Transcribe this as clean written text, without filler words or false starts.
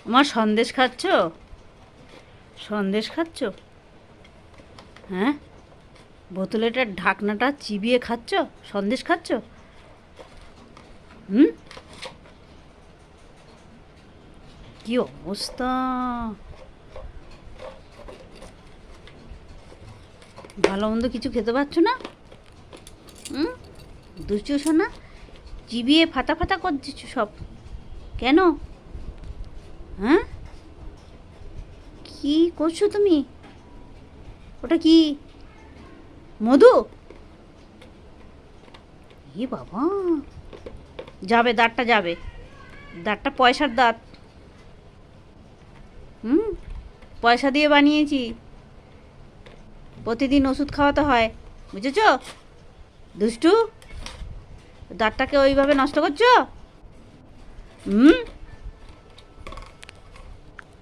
আমার সন্দেশ খাচ্ছ? সন্দেশ খাচ্ছ? হ্যাঁ, বোতলেটার ঢাকনাটা চিবিয়ে খাচ্ছ? সন্দেশ খাচ্ছ? হুম, কি অবস্থা! ভালো মন্দ কিছু খেতে পারছো না? হুম, দুষ্টু শোনা, চিবিয়ে ফাতা ফাতা করে দিচ্ছ সব। কেন? হ্যাঁ, কি করছো তুমি? ওটা কি, মধু? এ বাবা, যাবে দাঁতটা, যাবে দাঁতটা, পয়সার দাঁত। হুম, পয়সা দিয়ে বানিয়েছি, প্রতিদিন ওষুধ খাওয়াতে হয়, বুঝেছ? দুষ্টু, দাঁতটাকে ওইভাবে নষ্ট করছো। হুম।